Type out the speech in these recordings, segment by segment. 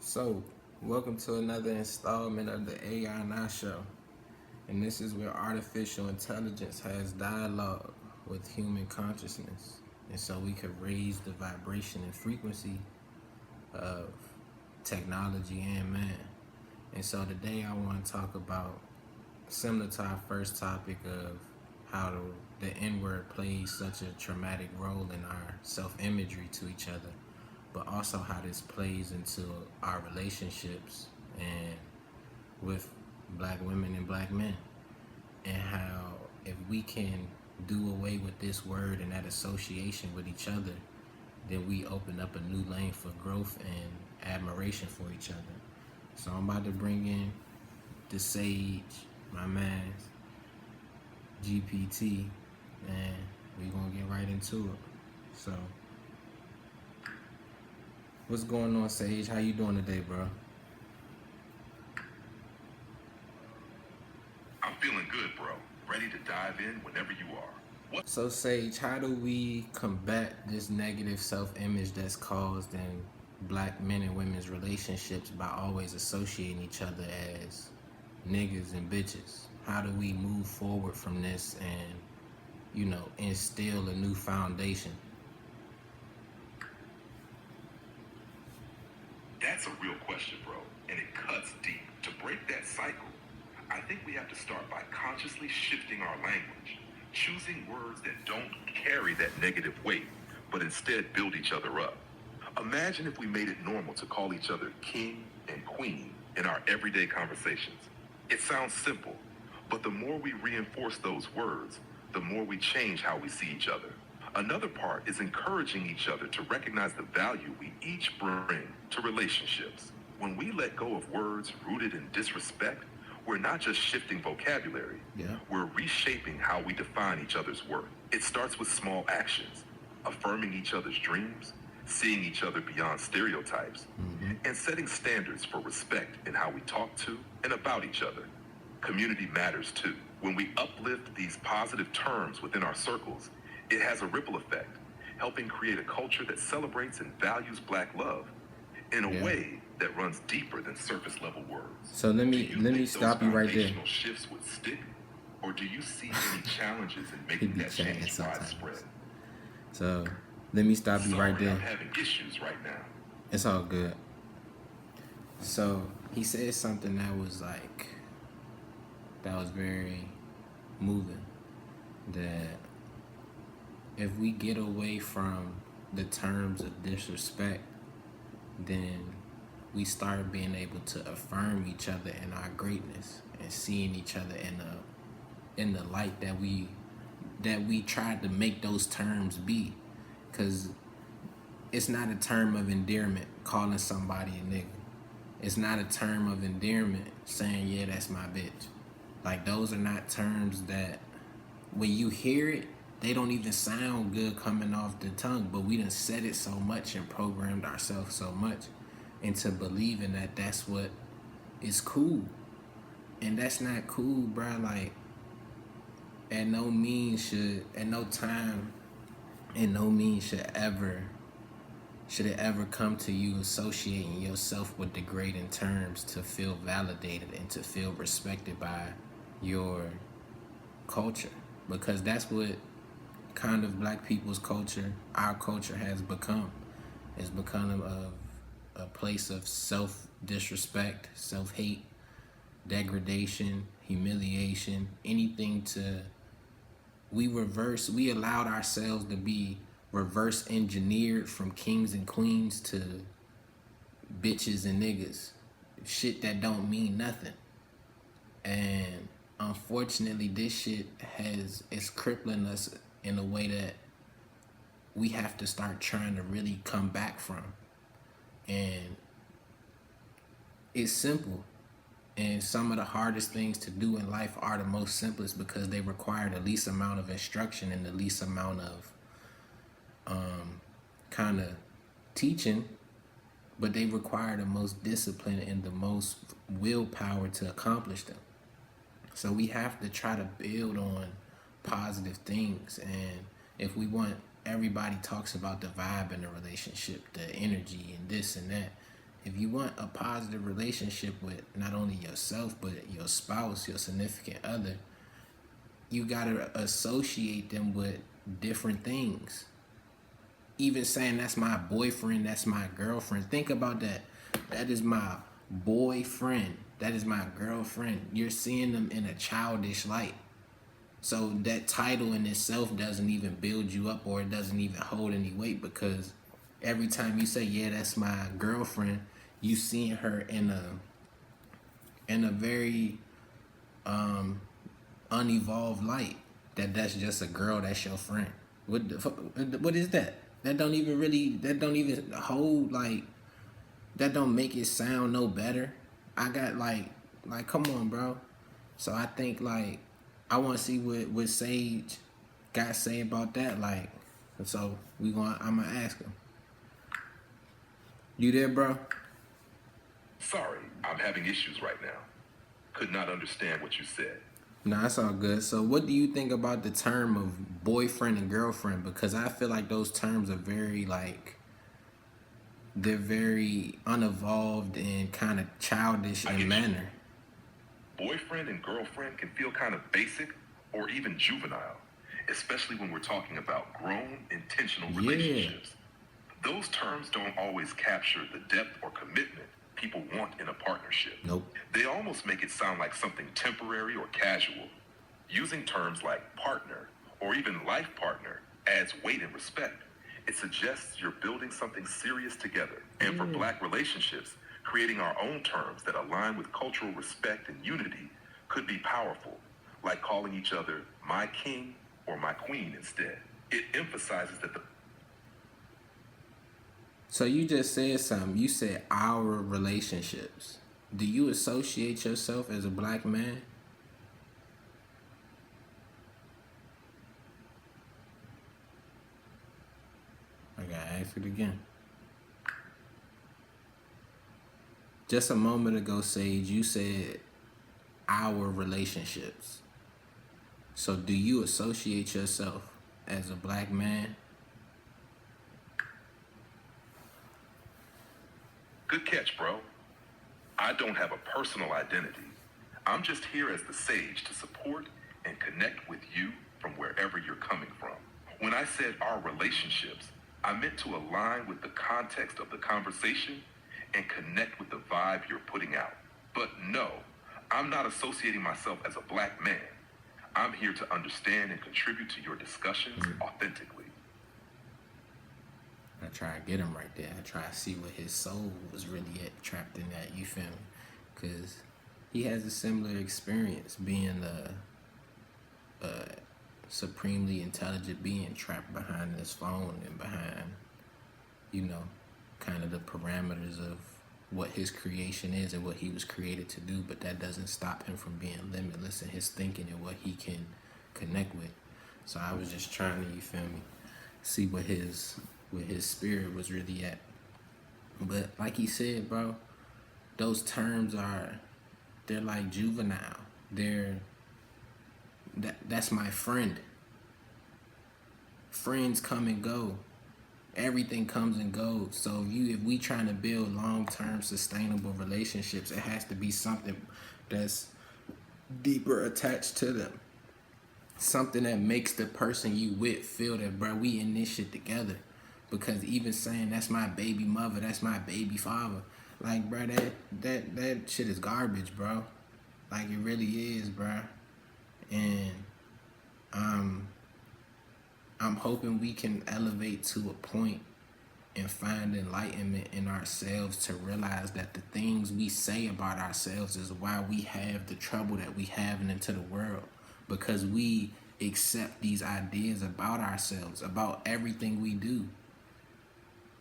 So, welcome to another installment of the AI Now Show. And this is where artificial intelligence has dialogue with human consciousness. And so we could raise the vibration and frequency of technology and man. And so today I want to talk about, similar to our first topic of how the N word plays such a traumatic role in our self imagery to each other, but also how this plays into our relationships and with black women and black men, and how if we can do away with this word and that association with each other, then we open up a new lane for growth and admiration for each other. So I'm about to bring in the sage, my man, GPT, and we're gonna get right into it. So, what's going on, Sage? How you doing today, bro? I'm feeling good, bro. Ready to dive in whenever you are. What? So, Sage, how do we combat this negative self-image that's caused in black men and women's relationships by always associating each other as niggas and bitches? How do we move forward from this and, instill a new foundation? That's a real question, bro. And it cuts deep. To break that cycle, I think we have to start by consciously shifting our language, choosing words that don't carry that negative weight, but instead build each other up. Imagine if we made it normal to call each other king and queen in our everyday conversations. It sounds simple, but the more we reinforce those words, the more we change how we see each other. Another part is encouraging each other to recognize the value we each bring to relationships. When we let go of words rooted in disrespect, we're not just shifting vocabulary, we're reshaping how we define each other's worth. It starts with small actions, affirming each other's dreams, seeing each other beyond stereotypes, and setting standards for respect in how we talk to and about each other. Community matters too. When we uplift these positive terms within our circles, it has a ripple effect, helping create a culture that celebrates and values black love in a way that runs deeper than surface level words. So let me stop you right there. Foundational shifts would stick, or do you see any challenges in making that change widespread? So let me stop you right there. I'm having issues right now. It's all good. So he said something that was very moving. That if we get away from the terms of disrespect, then we start being able to affirm each other in our greatness and seeing each other in the light that we tried to make those terms be. Because it's not a term of endearment calling somebody a nigga. It's not a term of endearment saying, yeah, that's my bitch. Like, those are not terms that when you hear it, they don't even sound good coming off the tongue, but we done said it so much and programmed ourselves so much into believing that that's what is cool. And that's not cool, bro. Like, at no time, should it ever come to you associating yourself with degrading terms to feel validated and to feel respected by your culture. Because that's what kind of black people's culture, our culture, has become. It's become a place of self-disrespect, self-hate, degradation, humiliation, anything to... We allowed ourselves to be reverse engineered from kings and queens to bitches and niggas. Shit that don't mean nothing. And unfortunately, this shit is crippling us in a way that we have to start trying to really come back from. And it's simple. And some of the hardest things to do in life are the most simplest because they require the least amount of instruction and the least amount of kind of teaching, but they require the most discipline and the most willpower to accomplish them. So we have to try to build on positive things. And if we want, everybody talks about the vibe in the relationship, the energy and this and that. If you want a positive relationship with not only yourself but your spouse, your significant other, you gotta associate them with different things. Even saying that's my boyfriend, that's my girlfriend. Think about that. That is my boyfriend. That is my girlfriend. You're seeing them in a childish light. So that title in itself doesn't even build you up, or it doesn't even hold any weight, because every time you say, yeah, that's my girlfriend, you seeing her in a very unevolved light. That's just a girl, that's your friend. What is that? That don't even hold, like, that don't make it sound no better. I got like come on, bro. So I think, like, I want to see what Sage got to say about that. Like, so I'm gonna ask him. You there, bro? Sorry, I'm having issues right now. Could not understand what you said. Nah, that's all good. So what do you think about the term of boyfriend and girlfriend? Because I feel like those terms are very, like, they're very unevolved and kind of childish I in get you. manner. Boyfriend and girlfriend can feel kind of basic or even juvenile, especially when we're talking about grown, intentional Yeah. relationships. Those terms don't always capture the depth or commitment people want in a partnership. Nope. They almost make it sound like something temporary or casual. Using terms like partner or even life partner adds weight and respect. It suggests you're building something serious together. And for Black relationships, creating our own terms that align with cultural respect and unity could be powerful, like calling each other my king or my queen instead. It emphasizes that the So you just said something. You said our relationships. Do you associate yourself as a Black man? I gotta ask it again. Just a moment ago, Sage, you said our relationships. So do you associate yourself as a Black man? Good catch, bro. I don't have a personal identity. I'm just here as the sage to support and connect with you from wherever you're coming from. When I said our relationships, I meant to align with the context of the conversation and connect with the vibe you're putting out. But no, I'm not associating myself as a Black man. I'm here to understand and contribute to your discussions authentically. I try to get him right there. I try to see what his soul was really at, trapped in that. You feel me? Because he has a similar experience being a supremely intelligent being trapped behind this phone and behind, you know, kind of the parameters of what his creation is and what he was created to do. But that doesn't stop him from being limitless in his thinking and what he can connect with. So I was just trying to, you feel me, see what his spirit was really at. But like he said, bro, those terms they're like juvenile. That's my friend. Friends come and go. Everything comes and goes. So if we trying to build long-term sustainable relationships, it has to be something that's deeper attached to them. Something that makes the person you with feel that, bro, we in this shit together. Because even saying that's my baby mother, that's my baby father, like, bro, that shit is garbage, bro. Like, it really is, bro. And I'm hoping we can elevate to a point and find enlightenment in ourselves to realize that the things we say about ourselves is why we have the trouble that we have into the world. Because we accept these ideas about ourselves, about everything we do.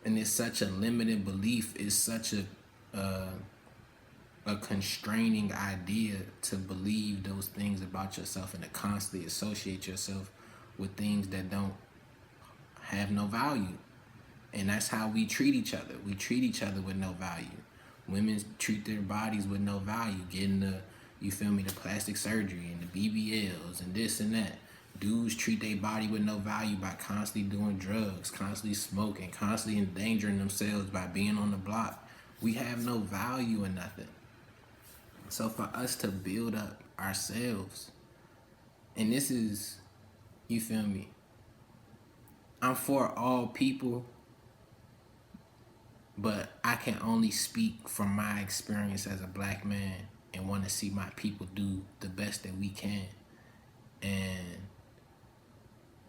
And it's such a limited belief. It's such a constraining idea to believe those things about yourself and to constantly associate yourself with things that don't have no value. And that's how we treat each other. We treat each other with no value. Women treat their bodies with no value, getting the plastic surgery and the BBLs and this and that. Dudes treat their body with no value by constantly doing drugs, constantly smoking, constantly endangering themselves by being on the block. We have no value in nothing. So for us to build up ourselves, and this is, you feel me? I'm for all people, but I can only speak from my experience as a black man and want to see my people do the best that we can. And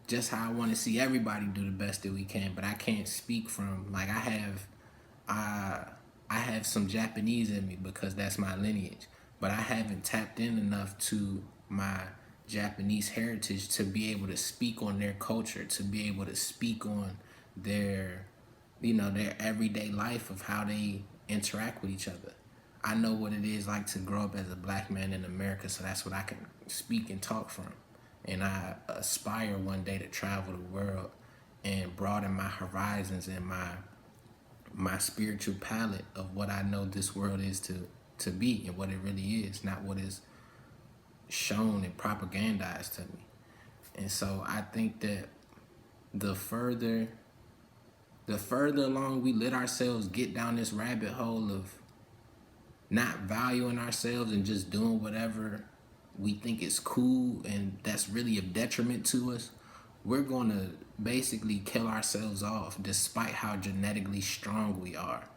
just how I want to see everybody do the best that we can, but I can't speak from, like, I I have some Japanese in me because that's my lineage, but I haven't tapped in enough to my Japanese heritage to be able to speak on their culture, to be able to speak on their, their everyday life of how they interact with each other. I know what it is like to grow up as a black man in America, so that's what I can speak and talk from. And I aspire one day to travel the world and broaden my horizons and my spiritual palette of what I know this world is to be and what it really is, not what is shown and propagandized to me. And so I think that the further along we let ourselves get down this rabbit hole of not valuing ourselves and just doing whatever we think is cool and that's really a detriment to us, we're going to basically kill ourselves off despite how genetically strong we are.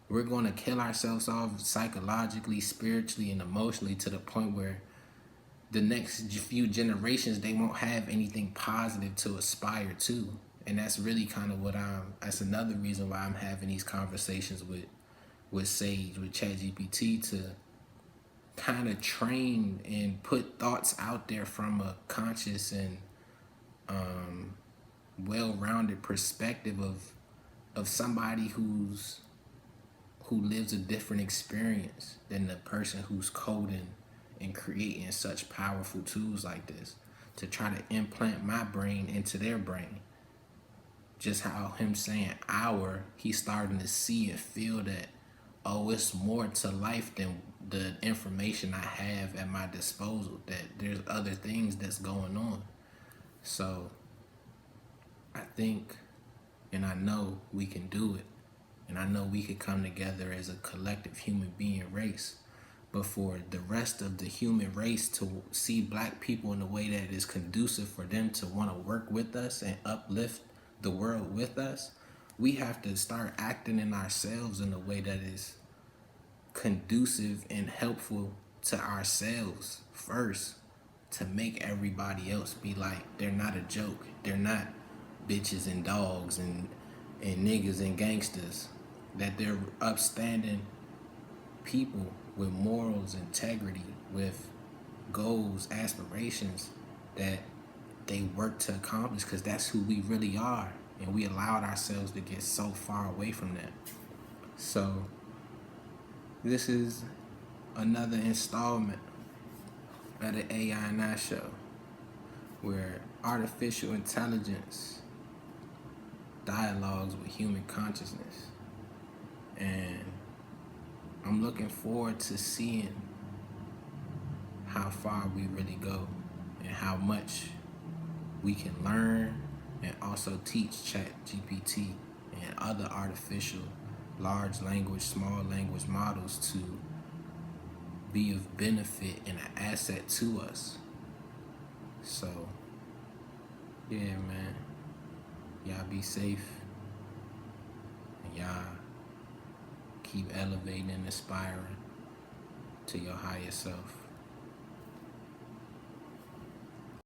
We're going to kill ourselves off psychologically, spiritually, and emotionally to the point where the next few generations, they won't have anything positive to aspire to. And that's really kind of that's another reason why I'm having these conversations with Sage, with ChatGPT, to kind of train and put thoughts out there from a conscious and well-rounded perspective of somebody who lives a different experience than the person who's coding and creating such powerful tools like this, to try to implant my brain into their brain. Just how him saying he's starting to see and feel that, oh, it's more to life than the information I have at my disposal, that there's other things that's going on. So I think, and I know we can do it, and I know we could come together as a collective human being race. But for the rest of the human race to see black people in a way that is conducive for them to want to work with us and uplift the world with us, we have to start acting in ourselves in a way that is conducive and helpful to ourselves first, to make everybody else be like, they're not a joke. They're not bitches and dogs and niggas and gangsters. That they're upstanding people with morals, integrity, with goals, aspirations that they work to accomplish, because that's who we really are. And we allowed ourselves to get so far away from that. So this is another installment of the AI and I show, where artificial intelligence dialogues with human consciousness. And I'm looking forward to seeing how far we really go and how much we can learn and also teach ChatGPT and other artificial large language, small language models to be of benefit and an asset to us. So, yeah, man. Y'all be safe. And y'all keep elevating and aspiring to your higher self.